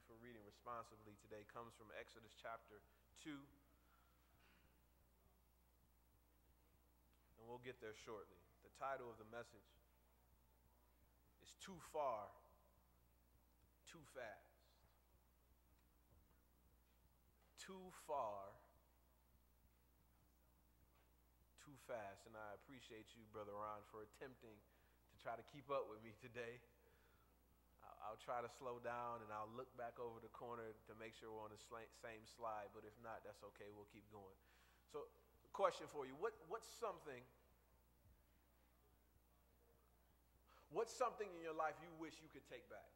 for reading responsibly today comes from Exodus chapter 2. And we'll get there shortly. The title of the message is Too Far, Too Fast. Too far, too fast. And I appreciate you, Brother Ron, for attempting to try to keep up with me today. I'll try to slow down and I'll look back over the corner to make sure we're on the same slide, but if not, that's okay. We'll keep going. So, question for you. What's something in your life you wish you could take back?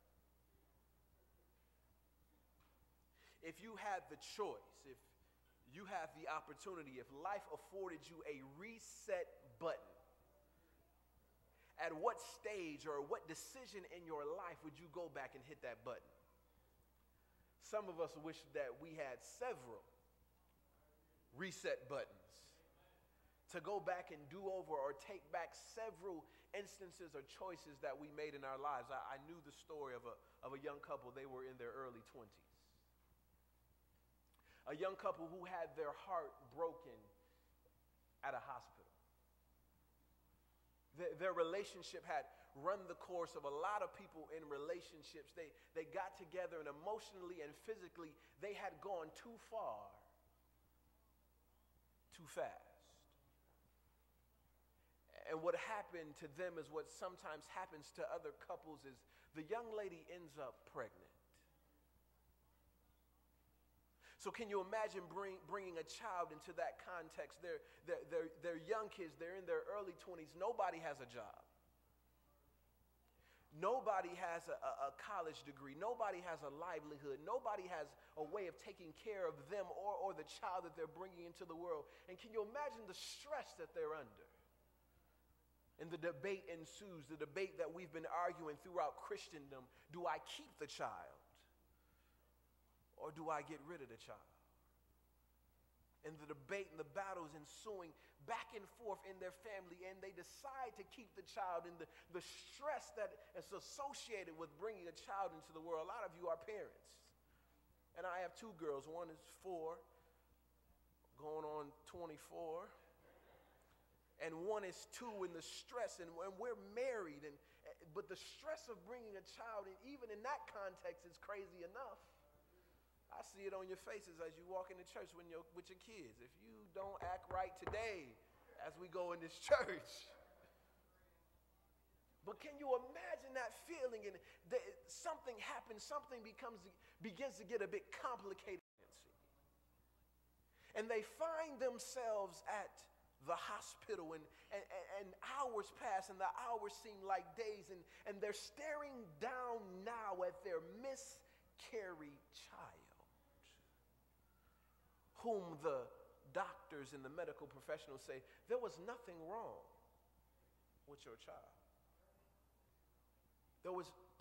If you had the choice, if you had the opportunity, if life afforded you a reset button, at what stage or what decision in your life would you go back and hit that button? Some of us wish that we had several reset buttons to go back and do over or take back several instances or choices that we made in our lives. I knew the story of a young couple. They were in their early 20s. A young couple who had their heart broken at a hospital. Their relationship had run the course of a lot of people in relationships. They got together, and emotionally and physically, they had gone too far, too fast. And what happened to them is what sometimes happens to other couples is the young lady ends up pregnant. So can you imagine bringing a child into that context? They're young kids. They're in their early 20s. Nobody has a job. Nobody has a college degree. Nobody has a livelihood. Nobody has a way of taking care of them or the child that they're bringing into the world. And can you imagine the stress that they're under? And the debate ensues, the debate that we've been arguing throughout Christendom. Do I keep the child? Or do I get rid of the child? And the debate and the battles ensuing back and forth in their family, and they decide to keep the child, and the stress that is associated with bringing a child into the world. A lot of you are parents. And I have two girls. One is 4, going on 24. And one is 2, and the stress, and we're married, but the stress of bringing a child, and even in that context, is crazy enough. I see it on your faces as you walk into church with your kids. If you don't act right today as we go in this church. But can you imagine that feeling? And something happens, something begins to get a bit complicated. And they find themselves at the hospital, and hours pass, and the hours seem like days, and they're staring down now at their miscarried child, whom the doctors and the medical professionals say, there was nothing wrong with your child. There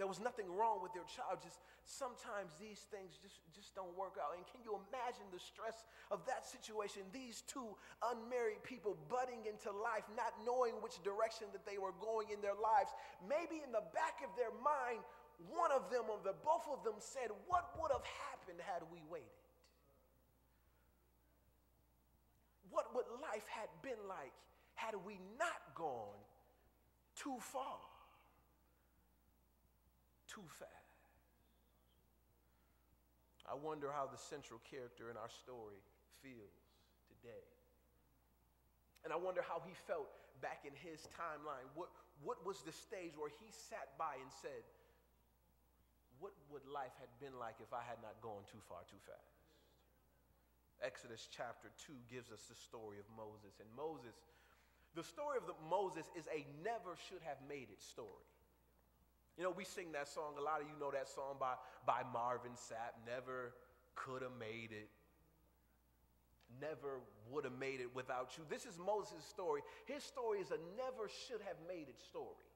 was nothing wrong with your child, just sometimes these things just don't work out. And can you imagine the stress of that situation? These two unmarried people budding into life, not knowing which direction that they were going in their lives. Maybe in the back of their mind, one of them or both of them said, what would have happened had we waited? What would life have been like had we not gone too far, too fast? I wonder how the central character in our story feels today. And I wonder how he felt back in his timeline. What was the stage where he sat by and said, what would life have been like if I had not gone too far, too fast? Exodus chapter 2 gives us the story of Moses. And Moses, the story of Moses is a never should have made it story. You know, we sing that song. A lot of you know that song by Marvin Sapp, Never Could Have Made It. Never would have made it without you. This is Moses' story. His story is a never should have made it story.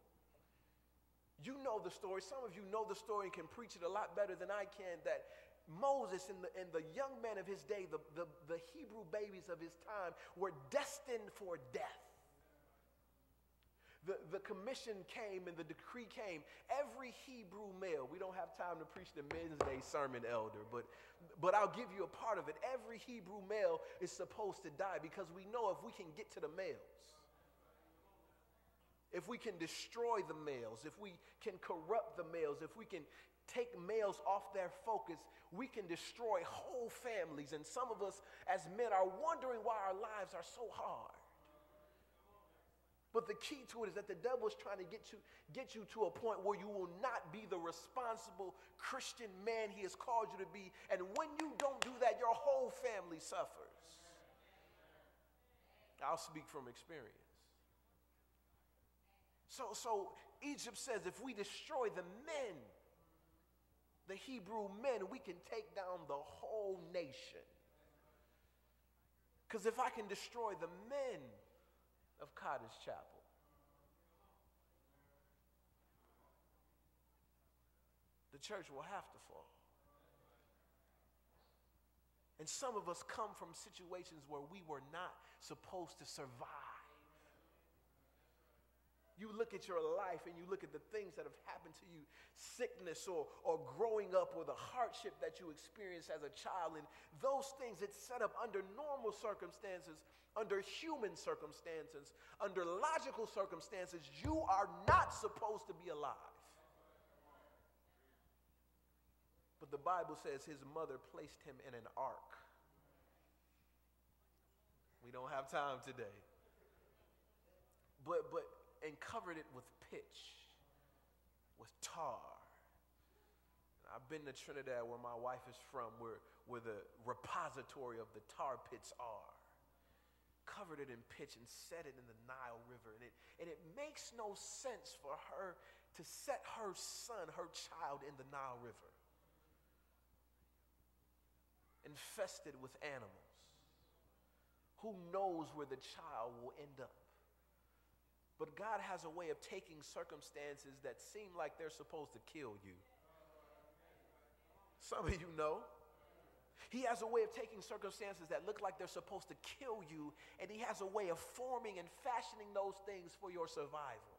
You know the story. Some of you know the story and can preach it a lot better than I can, that Moses and the young men of his day, the Hebrew babies of his time, were destined for death. the commission came and the decree came. Every Hebrew male, we don't have time to preach the Men's Day sermon, elder, but I'll give you a part of it. Every Hebrew male is supposed to die because we know if we can get to the males, if we can destroy the males, if we can corrupt the males, if we can take males off their focus, we can destroy whole families. And some of us as men are wondering why our lives are so hard. But the key to it is that the devil is trying to get you to a point where you will not be the responsible Christian man he has called you to be. And when you don't do that, your whole family suffers. I'll speak from experience. So Egypt says if we destroy the men, the Hebrew men, we can take down the whole nation. Because if I can destroy the men of Cottage Chapel, the church will have to fall. And some of us come from situations where we were not supposed to survive. You look at your life and you look at the things that have happened to you, sickness or growing up or the hardship that you experienced as a child, and those things, it's set up under normal circumstances, under human circumstances, under logical circumstances. You are not supposed to be alive. But the Bible says his mother placed him in an ark. We don't have time today. And covered it with pitch, with tar. I've been to Trinidad, where my wife is from, where the repository of the tar pits are. Covered it in pitch and set it in the Nile River. And it makes no sense for her to set her son, her child, in the Nile River, infested with animals. Who knows where the child will end up? But God has a way of taking circumstances that seem like they're supposed to kill you. Some of you know. He has a way of taking circumstances that look like they're supposed to kill you, and he has a way of forming and fashioning those things for your survival.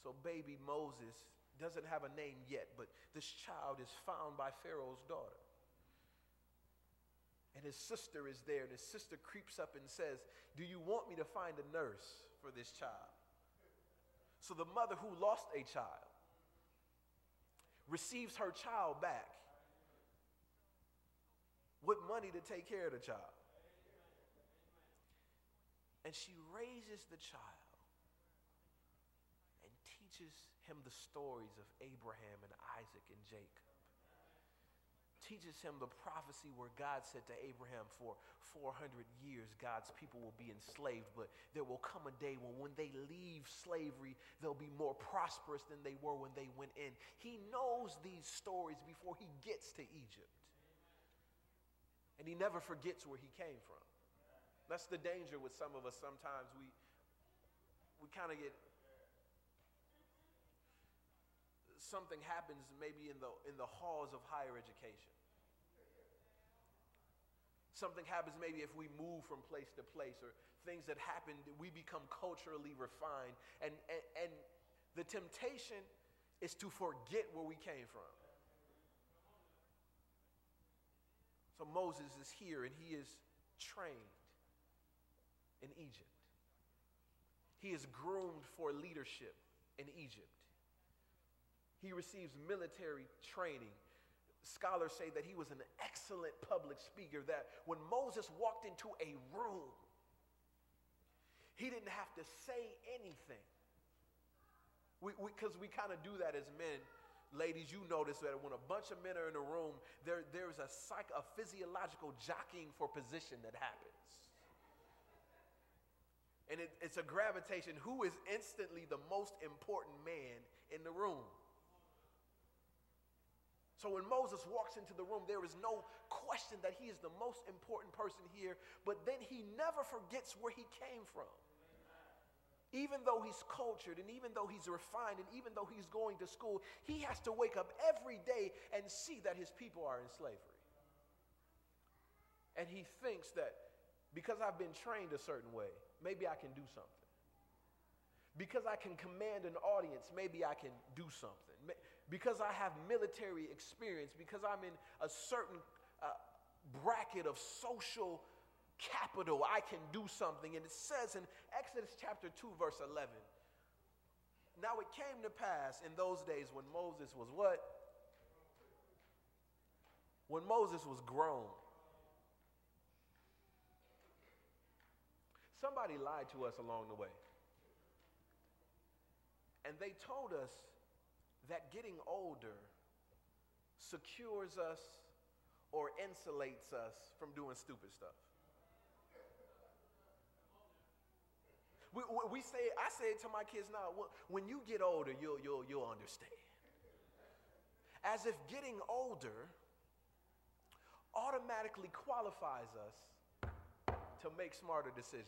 So baby Moses doesn't have a name yet, but this child is found by Pharaoh's daughter. And his sister is there, and his sister creeps up and says, "Do you want me to find a nurse for this child?" So the mother who lost a child receives her child back with money to take care of the child. And she raises the child and teaches him the stories of Abraham and Isaac and Jacob. Teaches him the prophecy where God said to Abraham, for 400 years God's people will be enslaved, but there will come a day when they leave slavery, they'll be more prosperous than they were when they went in. He knows these stories before he gets to Egypt. And he never forgets where he came from. That's the danger with some of us. Sometimes we kind of get, something happens maybe in the halls of higher education. Something happens maybe if we move from place to place, or things that happen, we become culturally refined. And the temptation is to forget where we came from. So Moses is here and he is trained in Egypt. He is groomed for leadership in Egypt. He receives military training. Scholars say that he was an excellent public speaker, that when Moses walked into a room, he didn't have to say anything. Because we kind of do that as men. Ladies, you notice that when a bunch of men are in a room, there's a physiological jockeying for position that happens. And it's a gravitation. Who is instantly the most important man in the room? So when Moses walks into the room, there is no question that he is the most important person here, but then he never forgets where he came from. Even though he's cultured, and even though he's refined, and even though he's going to school, he has to wake up every day and see that his people are in slavery. And he thinks that because I've been trained a certain way, maybe I can do something. Because I can command an audience, maybe I can do something. Because I have military experience, because I'm in a certain bracket of social capital, I can do something. And it says in Exodus chapter 2, verse 11, now it came to pass in those days when Moses was what? When Moses was grown. Somebody lied to us along the way. And they told us that getting older secures us or insulates us from doing stupid stuff. I say it to my kids now, when you get older, you'll understand. As if getting older automatically qualifies us to make smarter decisions.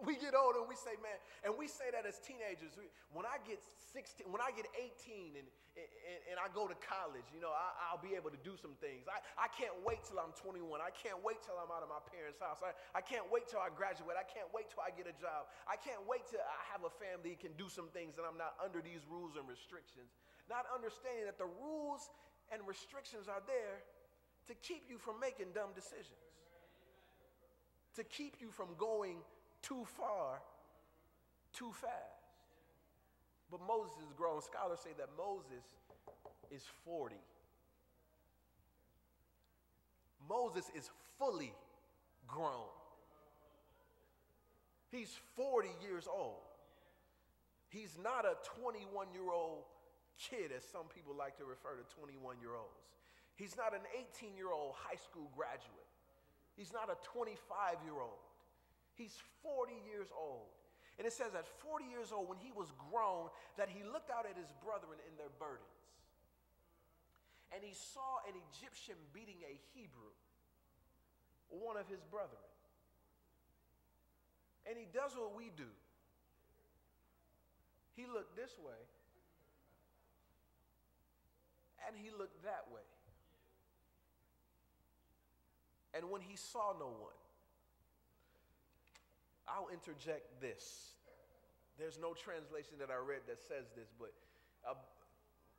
We get older and we say, man, and we say that as teenagers. When I get 16, when I get 18 and I go to college, I'll be able to do some things. I can't wait till I'm 21. I can't wait till I'm out of my parents' house. I can't wait till I graduate. I can't wait till I get a job. I can't wait till I have a family and can do some things and I'm not under these rules and restrictions. Not understanding that the rules and restrictions are there to keep you from making dumb decisions. To keep you from going too far, too fast. But Moses is grown. Scholars say that Moses is 40. Moses is fully grown. He's 40 years old. He's not a 21-year-old kid, as some people like to refer to 21-year-olds. He's not an 18-year-old high school graduate. He's not a 25-year-old. He's 40 years old. And it says at 40 years old, when he was grown, that he looked out at his brethren in their burdens. And he saw an Egyptian beating a Hebrew, one of his brethren. And he does what we do. He looked this way, and he looked that way. And when he saw no one, I'll interject this. There's no translation that I read that says this, but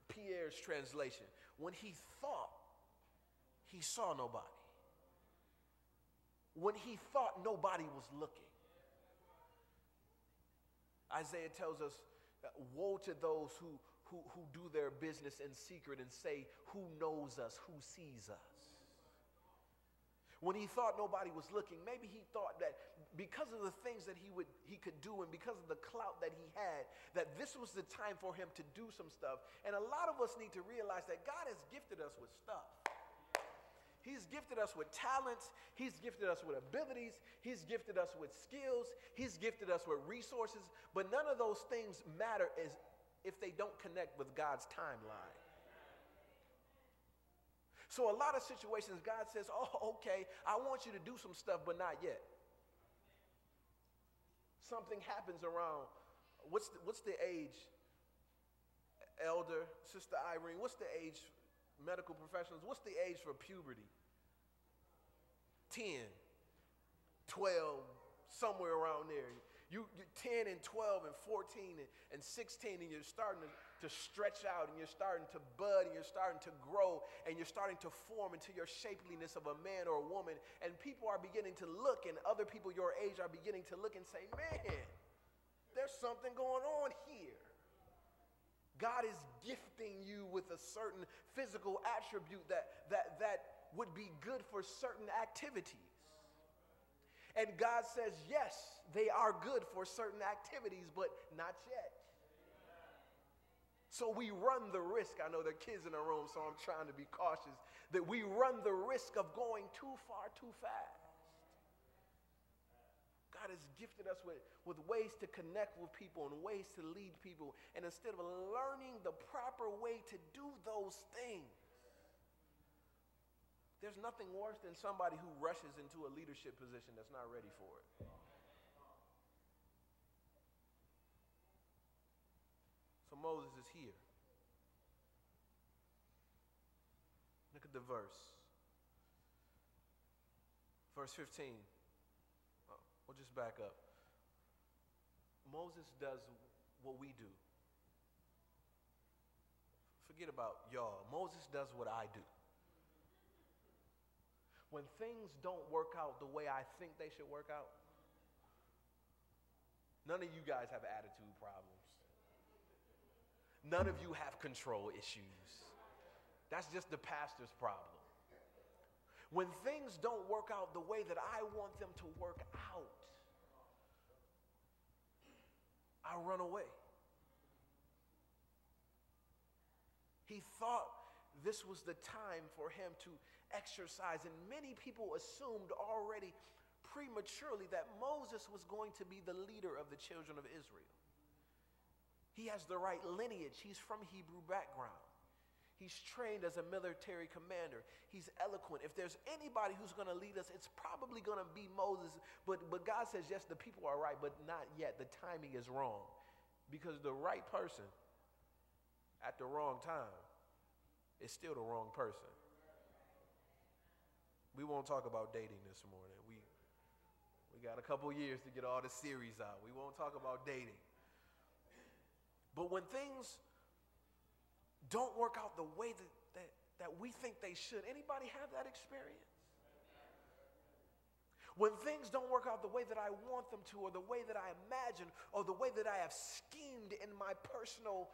Pierre's translation. When he thought he saw nobody. When he thought nobody was looking. Isaiah tells us, woe to those who do their business in secret and say, who knows us, who sees us? When he thought nobody was looking, maybe he thought that because of the things that he could do and because of the clout that he had, that this was the time for him to do some stuff. And a lot of us need to realize that God has gifted us with stuff. He's gifted us with talents. He's gifted us with abilities. He's gifted us with skills. He's gifted us with resources. But none of those things matter if they don't connect with God's timeline. So a lot of situations, God says, oh, okay, I want you to do some stuff, but not yet. Something happens around, what's the age, Elder, Sister Irene, what's the age, medical professionals, what's the age for puberty? 10, 12, somewhere around there. You're 10 and 12 and 14 and 16, and you're starting to stretch out, and you're starting to bud, and you're starting to grow, and you're starting to form into your shapeliness of a man or a woman, and people are beginning to look, and other people your age are beginning to look and say, man, there's something going on here. God is gifting you with a certain physical attribute that would be good for certain activities. And God says, yes, they are good for certain activities, but not yet. So we run the risk. I know there are kids in the room, so I'm trying to be cautious, that we run the risk of going too far, too fast. God has gifted us with ways to connect with people and ways to lead people. And instead of learning the proper way to do those things, there's nothing worse than somebody who rushes into a leadership position that's not ready for it. So Moses is here. Look at the verse. Verse 15. We'll just back up. Moses does what we do. Forget about y'all. Moses does what I do. When things don't work out the way I think they should work out, none of you guys have attitude problems. None of you have control issues. That's just the pastor's problem. When things don't work out the way that I want them to work out, I run away. He thought this was the time for him to exercise, and many people assumed already prematurely that Moses was going to be the leader of the children of Israel. He has the right lineage. He's from Hebrew background. He's trained as a military commander. He's eloquent. If there's anybody who's going to lead us, it's probably going to be Moses. But God says, yes, the people are right, but not yet. The timing is wrong. Because the right person at the wrong time is still the wrong person. We won't talk about dating this morning. We got a couple years to get all the series out. We won't talk about dating. But when things don't work out the way that we think they should, anybody have that experience? When things don't work out the way that I want them to, or the way that I imagine, or the way that I have schemed in my personal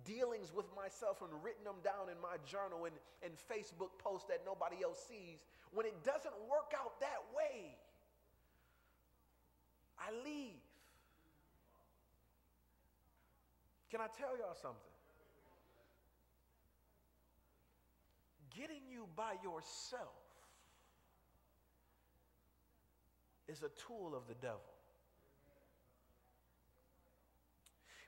dealings with myself and written them down in my journal and Facebook posts that nobody else sees, when it doesn't work out that way, I leave. Can I tell y'all something? Getting you by yourself is a tool of the devil.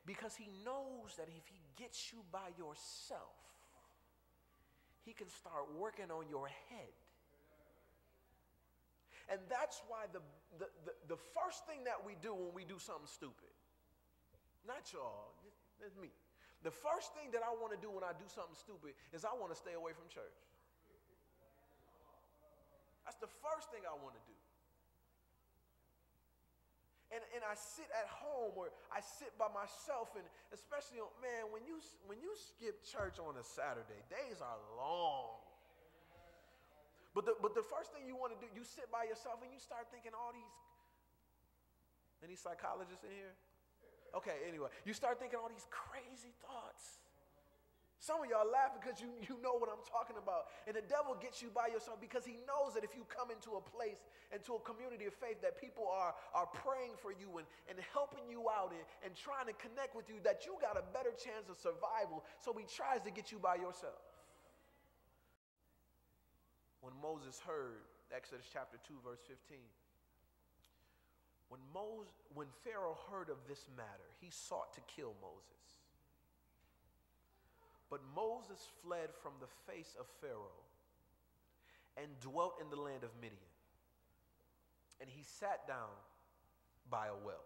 Because he knows that if he gets you by yourself, he can start working on your head. And that's why the first thing that we do when we do something stupid, not y'all, it's me. The first thing that I want to do when I do something stupid is I want to stay away from church. That's the first thing I want to do. And I sit at home, or I sit by myself, and especially, man, when you skip church on a Saturday, days are long. But the first thing you want to do, you sit by yourself and you start thinking all these. Any psychologists in here? Okay, anyway, you start thinking all these crazy thoughts. Some of y'all laugh because you know what I'm talking about. And the devil gets you by yourself because he knows that if you come into a place, into a community of faith, that people are praying for you and helping you out and trying to connect with you, that you got a better chance of survival. So he tries to get you by yourself. When Moses heard, Exodus chapter 2, verse 15, when Pharaoh heard of this matter, he sought to kill Moses. But Moses fled from the face of Pharaoh and dwelt in the land of Midian. And he sat down by a well.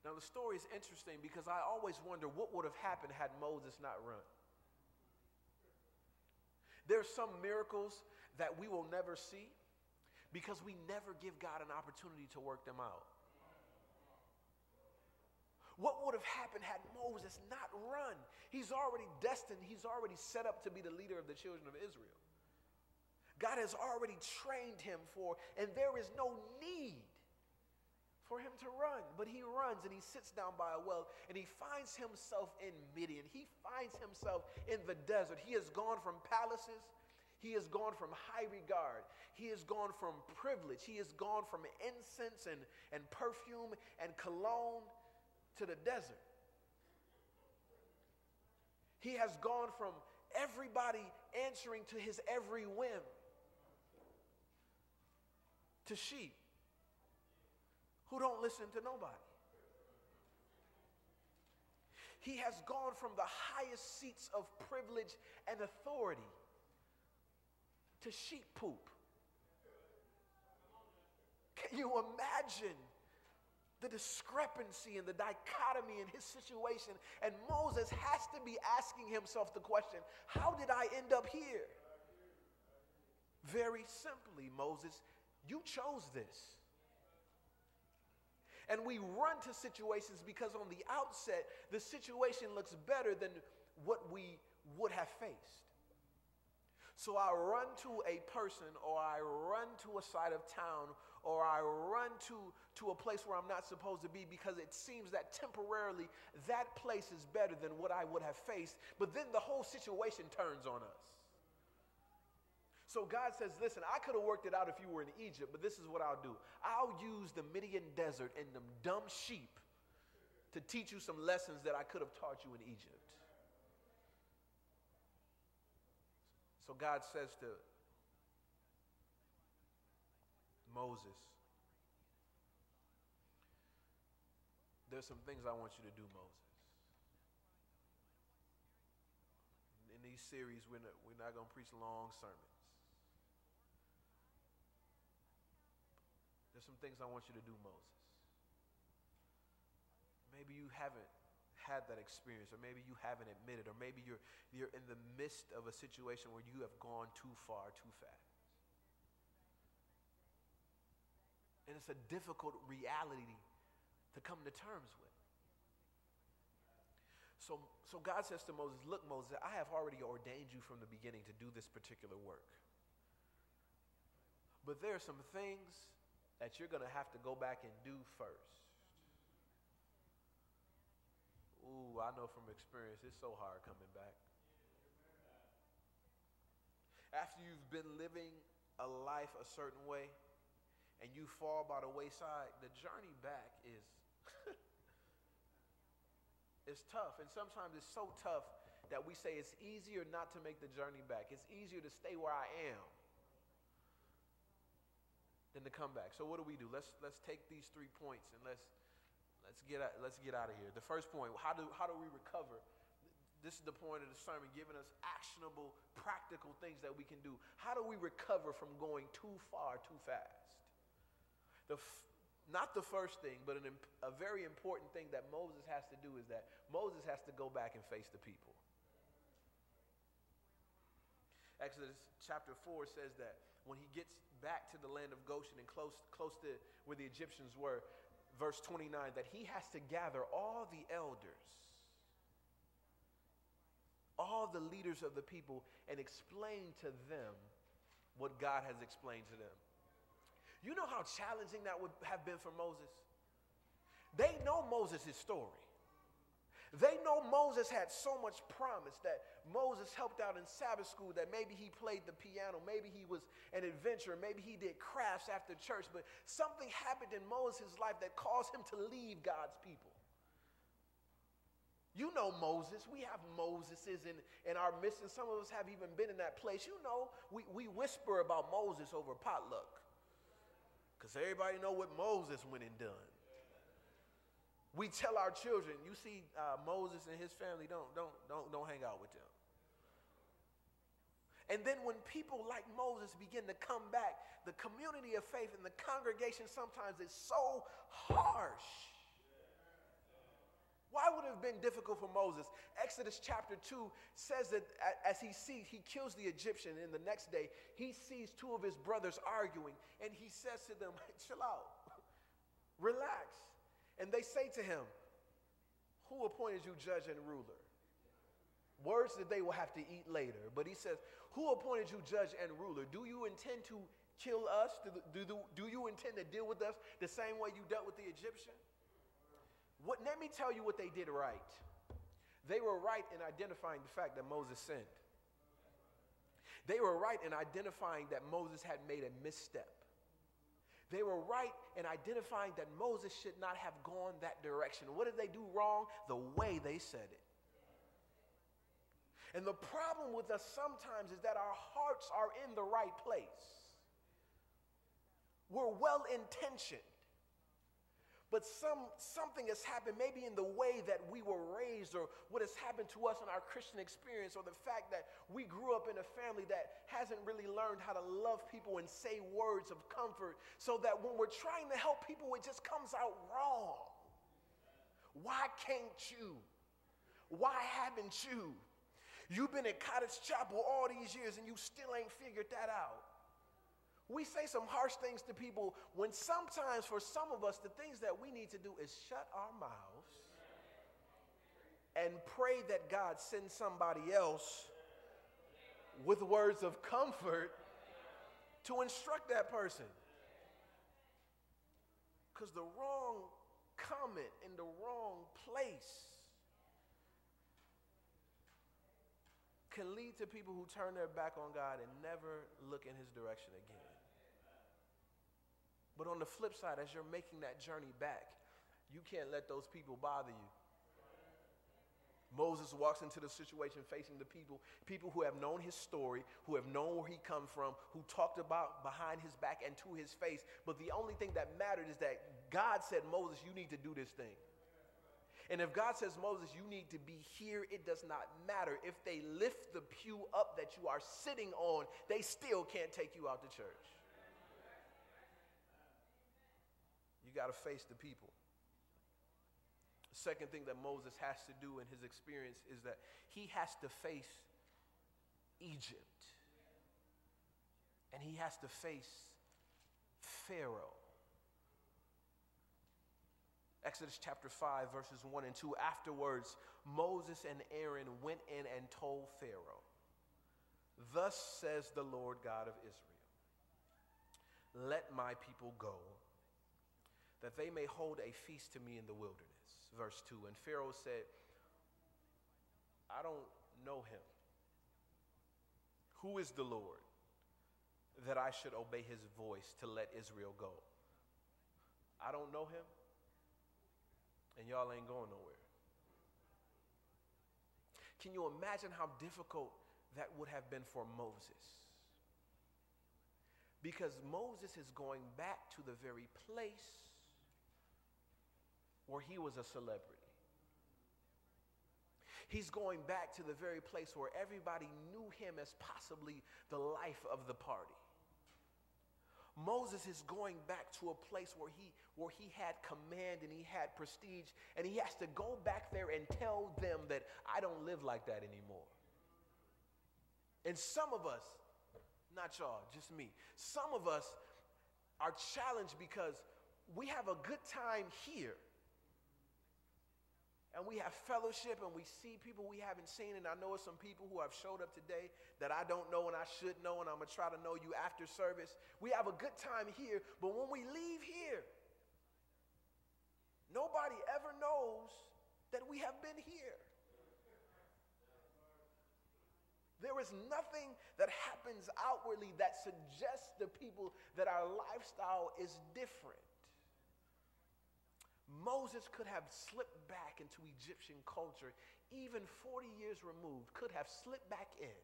Now the story is interesting because I always wonder what would have happened had Moses not run. There's some miracles that we will never see because we never give God an opportunity to work them out. What would have happened had Moses not run? He's already destined, he's already set up to be the leader of the children of Israel. God has already trained him and there is no need for him to run. But he runs and he sits down by a well and he finds himself in Midian. He finds himself in the desert. He has gone from palaces. He has gone from high regard. He has gone from privilege. He has gone from incense and perfume and cologne to the desert. He has gone from everybody answering to his every whim to sheep who don't listen to nobody. He has gone from the highest seats of privilege and authority to sheep poop. Can you imagine the discrepancy and the dichotomy in his situation? And Moses has to be asking himself the question, how did I end up here? Very simply, Moses, you chose this. And we run to situations because on the outset, the situation looks better than what we would have faced. So I run to a person, or I run to a side of town, or I run to a place where I'm not supposed to be because it seems that temporarily that place is better than what I would have faced. But then the whole situation turns on us. So God says, listen, I could have worked it out if you were in Egypt, but this is what I'll do. I'll use the Midian desert and them dumb sheep to teach you some lessons that I could have taught you in Egypt. So God says to Moses, there's some things I want you to do, Moses. In these series, we're not going to preach long sermons. There's some things I want you to do, Moses. Maybe you haven't had that experience, or maybe you haven't admitted, or maybe you're in the midst of a situation where you have gone too far, too fast. And it's a difficult reality to come to terms with. So God says to Moses, look, Moses, I have already ordained you from the beginning to do this particular work. But there are some things that you're going to have to go back and do first. Ooh, I know from experience, it's so hard coming back. After you've been living a life a certain way and you fall by the wayside, the journey back is it's tough. And sometimes it's so tough that we say it's easier not to make the journey back. It's easier to stay where I am than to come back. So what do? Let's take these 3 points and let's get out of here. The first point, how do we recover? This is the point of the sermon, giving us actionable, practical things that we can do. How do we recover from going too far, too fast? Not the first thing, but a very important thing that Moses has to do is that Moses has to go back and face the people. Exodus chapter 4 says that when he gets back to the land of Goshen and close to where the Egyptians were, verse 29, that he has to gather all the elders, all the leaders of the people, and explain to them what God has explained to them. You know how challenging that would have been for Moses? They know Moses' story. They know Moses had so much promise, that Moses helped out in Sabbath school, that maybe he played the piano, maybe he was an adventurer, maybe he did crafts after church, but something happened in Moses' life that caused him to leave God's people. You know Moses. We have Moseses in our midst, and some of us have even been in that place. You know, we whisper about Moses over potluck because everybody know what Moses went and done. We tell our children, you see Moses and his family, don't hang out with them. And then when people like Moses begin to come back, the community of faith and the congregation sometimes is so harsh. Why would it have been difficult for Moses? Exodus chapter 2 says that as he kills the Egyptian, and the next day he sees two of his brothers arguing, and he says to them, chill out, relax. And they say to him, who appointed you judge and ruler? Words that they will have to eat later. But he says, who appointed you judge and ruler? Do you intend to kill us? Do you intend to deal with us the same way you dealt with the Egyptian? Let me tell you what they did right. They were right in identifying the fact that Moses sinned. They were right in identifying that Moses had made a misstep. They were right in identifying that Moses should not have gone that direction. What did they do wrong? The way they said it. And the problem with us sometimes is that our hearts are in the right place. We're well-intentioned. But something has happened, maybe in the way that we were raised, or what has happened to us in our Christian experience, or the fact that we grew up in a family that hasn't really learned how to love people and say words of comfort, so that when we're trying to help people, it just comes out wrong. Why can't you? Why haven't you? You've been at Cottage Chapel all these years and you still ain't figured that out. We say some harsh things to people when sometimes for some of us, the things that we need to do is shut our mouths and pray that God sends somebody else with words of comfort to instruct that person. Because the wrong comment in the wrong place can lead to people who turn their back on God and never look in his direction again. But on the flip side, as you're making that journey back, you can't let those people bother you. Moses walks into the situation facing the people who have known his story, who have known where he come from, who talked about behind his back and to his face. But the only thing that mattered is that God said, Moses, you need to do this thing. And if God says, Moses, you need to be here, it does not matter. If they lift the pew up that you are sitting on, they still can't take you out to church. You got to face the people. Second thing that Moses has to do in his experience is that he has to face Egypt. And he has to face Pharaoh. Exodus chapter 5, verses 1 and 2. Afterwards, Moses and Aaron went in and told Pharaoh, "Thus says the Lord God of Israel, let my people go, that they may hold a feast to me in the wilderness." Verse 2, and Pharaoh said, "I don't know him. Who is the Lord that I should obey his voice to let Israel go?" I don't know him, and y'all ain't going nowhere. Can you imagine how difficult that would have been for Moses? Because Moses is going back to the very place where he was a celebrity. He's going back to the very place where everybody knew him as possibly the life of the party. Moses is going back to a place where he had command and he had prestige, and he has to go back there and tell them that I don't live like that anymore. And some of us, not y'all, just me, some of us are challenged because we have a good time here. And we have fellowship and we see people we haven't seen. And I know some people who have showed up today that I don't know and I should know, and I'm going to try to know you after service. We have a good time here, but when we leave here, nobody ever knows that we have been here. There is nothing that happens outwardly that suggests to people that our lifestyle is different. Moses could have slipped back into Egyptian culture, even 40 years removed, could have slipped back in.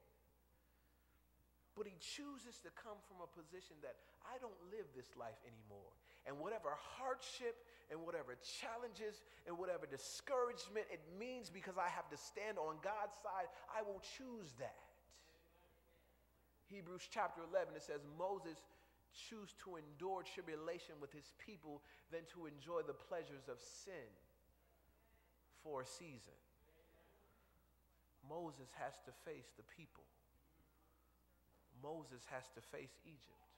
But he chooses to come from a position that I don't live this life anymore. And whatever hardship and whatever challenges and whatever discouragement it means because I have to stand on God's side, I will choose that. Hebrews chapter 11, it says, Moses choose to endure tribulation with his people than to enjoy the pleasures of sin for a season. Moses has to face the people. Moses has to face Egypt.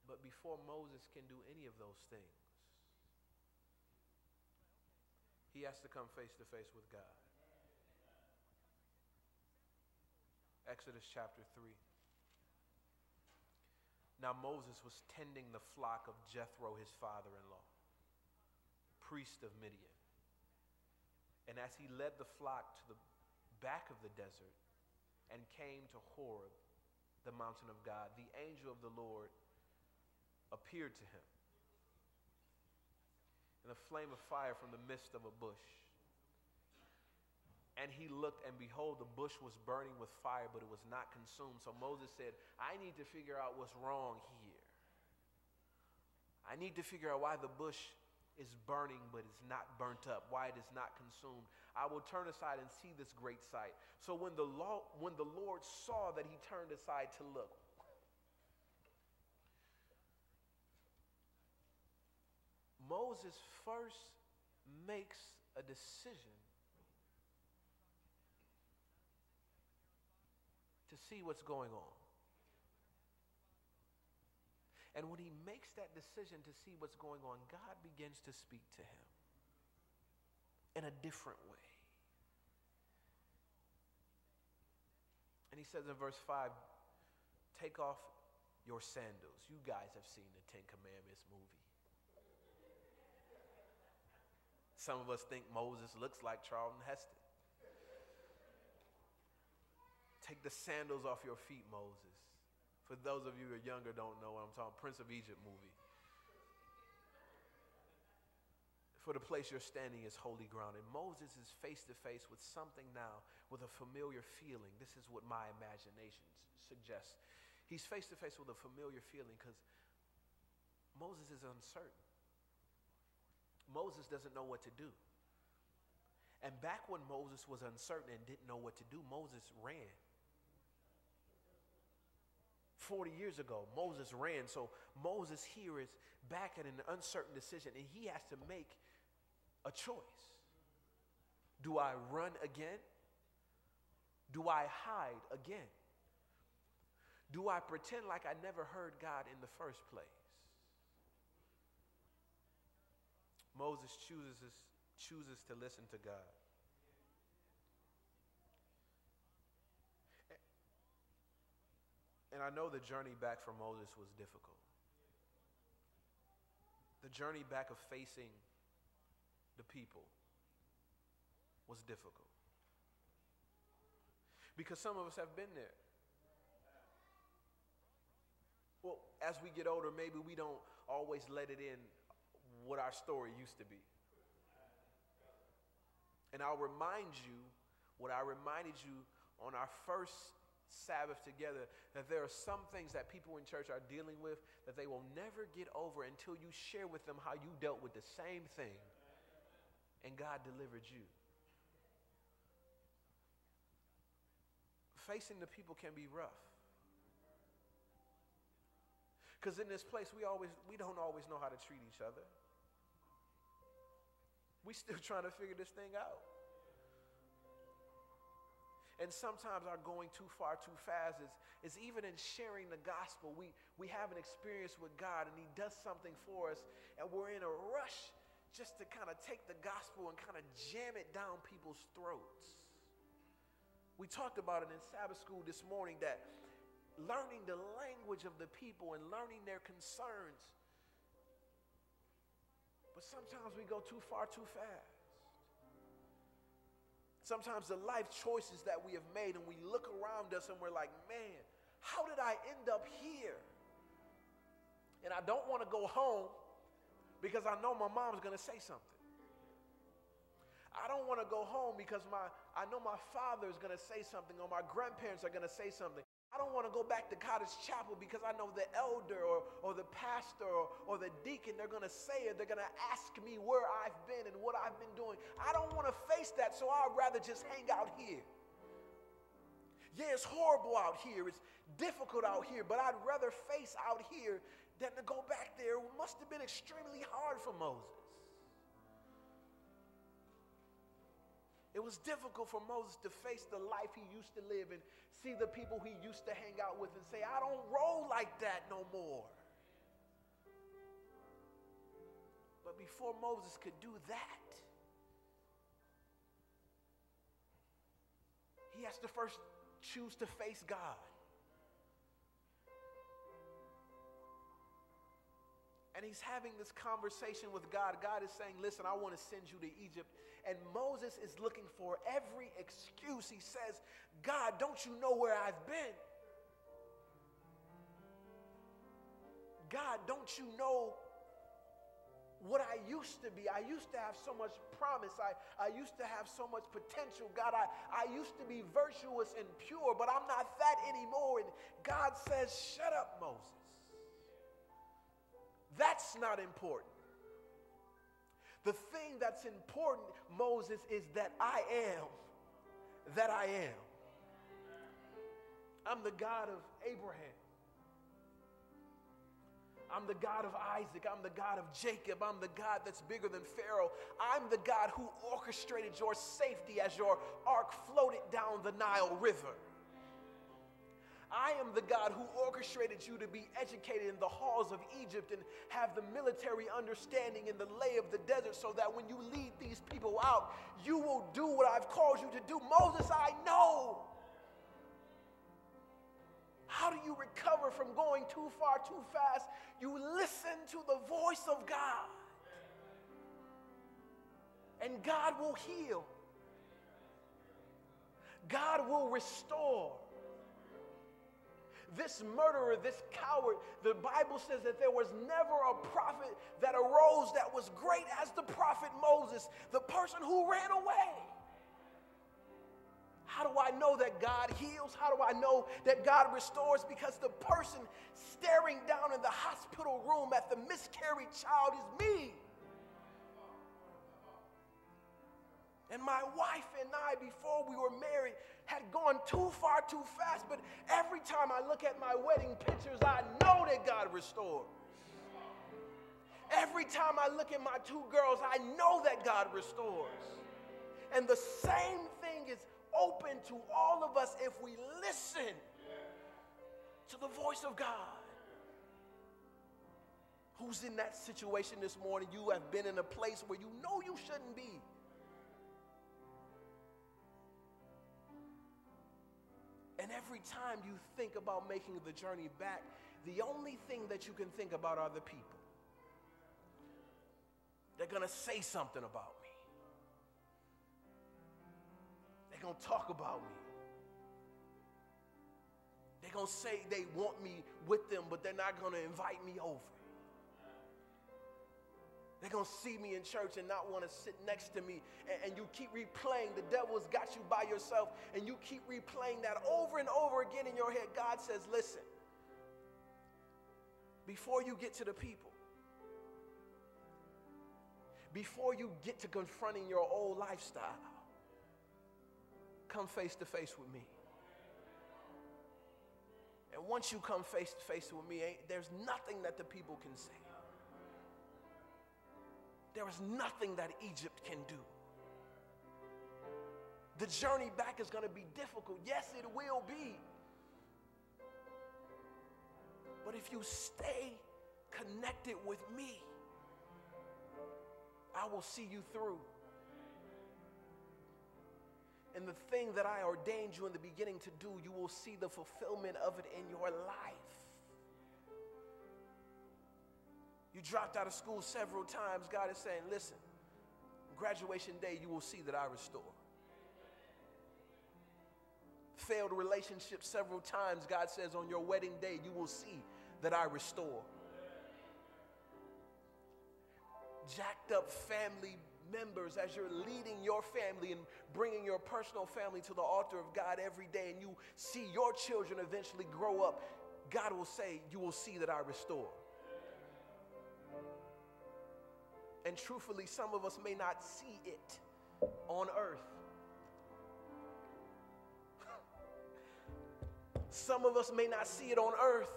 But before Moses can do any of those things, he has to come face to face with God. Exodus chapter 3. Now Moses was tending the flock of Jethro, his father-in-law, priest of Midian. And as he led the flock to the back of the desert and came to Horeb, the mountain of God, the angel of the Lord appeared to him in a flame of fire from the midst of a bush. And he looked, and behold, the bush was burning with fire, but it was not consumed. So Moses said, I need to figure out what's wrong here. I need to figure out why the bush is burning, but it's not burnt up, why it is not consumed. I will turn aside and see this great sight. So when the Lord saw that he turned aside to look, Moses first makes a decision to see what's going on. And when he makes that decision to see what's going on, God begins to speak to him in a different way. And he says in verse 5, take off your sandals. You guys have seen the Ten Commandments movie. Some of us think Moses looks like Charlton Heston. Take the sandals off your feet, Moses. For those of you who are younger don't know what I'm talking, Prince of Egypt movie. For the place you're standing is holy ground. And Moses is face to face with something now, with a familiar feeling. This is what my imagination suggests. He's face to face with a familiar feeling because Moses is uncertain. Moses doesn't know what to do. And back when Moses was uncertain and didn't know what to do, Moses ran. 40 years ago, Moses ran. So Moses here is back at an uncertain decision, and he has to make a choice. Do I run again? Do I hide again? Do I pretend like I never heard God in the first place? Moses chooses to listen to God. And I know the journey back for Moses was difficult. The journey back of facing the people was difficult. Because some of us have been there. Well, as we get older, maybe we don't always let it in what our story used to be. And I'll remind you what I reminded you on our first Sabbath together, that there are some things that people in church are dealing with that they will never get over until you share with them how you dealt with the same thing and God delivered you. Facing the people can be rough. Because in this place, we don't always know how to treat each other. We're still trying to figure this thing out. And sometimes our going too far too fast is even in sharing the gospel. We have an experience with God and he does something for us, and we're in a rush just to kind of take the gospel and kind of jam it down people's throats. We talked about it in Sabbath school this morning, that learning the language of the people and learning their concerns. But sometimes we go too far too fast. Sometimes the life choices that we have made, and we look around us and we're like, man, how did I end up here? And I don't want to go home because I know my mom's going to say something. I don't want to go home because I know my father is going to say something, or my grandparents are going to say something. I don't want to go back to Cottage Chapel because I know the elder or the pastor or the deacon, they're going to say it. They're going to ask me where I've been and what I've been doing. I don't want to face that, so I'd rather just hang out here. Yeah, it's horrible out here. It's difficult out here, but I'd rather face out here than to go back there. It must have been extremely hard for Moses. It was difficult for Moses to face the life he used to live and see the people he used to hang out with and say, I don't roll like that no more. But before Moses could do that, he has to first choose to face God. And he's having this conversation with God. God is saying, listen, I want to send you to Egypt. And Moses is looking for every excuse. He says, God, don't you know where I've been? God, don't you know what I used to be? I used to have so much promise. I used to have so much potential. God, I used to be virtuous and pure, but I'm not that anymore. And God says, shut up, Moses. That's not important. The thing that's important, Moses, is that I am that I am. I'm the God of Abraham. I'm the God of Isaac. I'm the God of Jacob. I'm the God that's bigger than Pharaoh. I'm the God who orchestrated your safety as your ark floated down the Nile River. I am the God who orchestrated you to be educated in the halls of Egypt and have the military understanding in the lay of the desert so that when you lead these people out, you will do what I've called you to do. Moses, I know. How do you recover from going too far, too fast? You listen to the voice of God. And God will heal. God will restore. This murderer, this coward, the Bible says that there was never a prophet that arose that was great as the prophet Moses, the person who ran away. How do I know that God heals? How do I know that God restores? Because the person staring down in the hospital room at the miscarried child is me. And my wife and I, before we were married, had gone too far, too fast. But every time I look at my wedding pictures, I know that God restores. Every time I look at my two girls, I know that God restores. And the same thing is open to all of us if we listen to the voice of God. Who's in that situation this morning? You have been in a place where you know you shouldn't be. And every time you think about making the journey back, the only thing that you can think about are the people. They're going to say something about me. They're going to talk about me. They're going to say they want me with them, but they're not going to invite me over. They're going to see me in church and not want to sit next to me. And you keep replaying, the devil's got you by yourself, and you keep replaying that over and over again in your head. God says, listen, before you get to the people, before you get to confronting your old lifestyle, come face to face with me. And once you come face to face with me, there's nothing that the people can say. There is nothing that Egypt can do. The journey back is going to be difficult. Yes, it will be. But if you stay connected with me, I will see you through. And the thing that I ordained you in the beginning to do, you will see the fulfillment of it in your life. You dropped out of school several times. God is saying, listen, graduation day, you will see that I restore. Failed relationships several times. God says on your wedding day, you will see that I restore. Jacked up family members as you're leading your family and bringing your personal family to the altar of God every day, and you see your children eventually grow up, God will say, you will see that I restore. And truthfully, some of us may not see it on earth. Some of us may not see it on earth.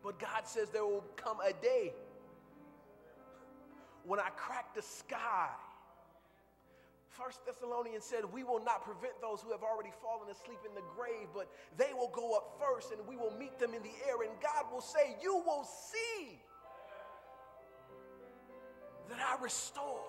But God says there will come a day when I crack the sky. 1 Thessalonians said, we will not prevent those who have already fallen asleep in the grave, but they will go up first and we will meet them in the air. And God will say, you will see that I restore.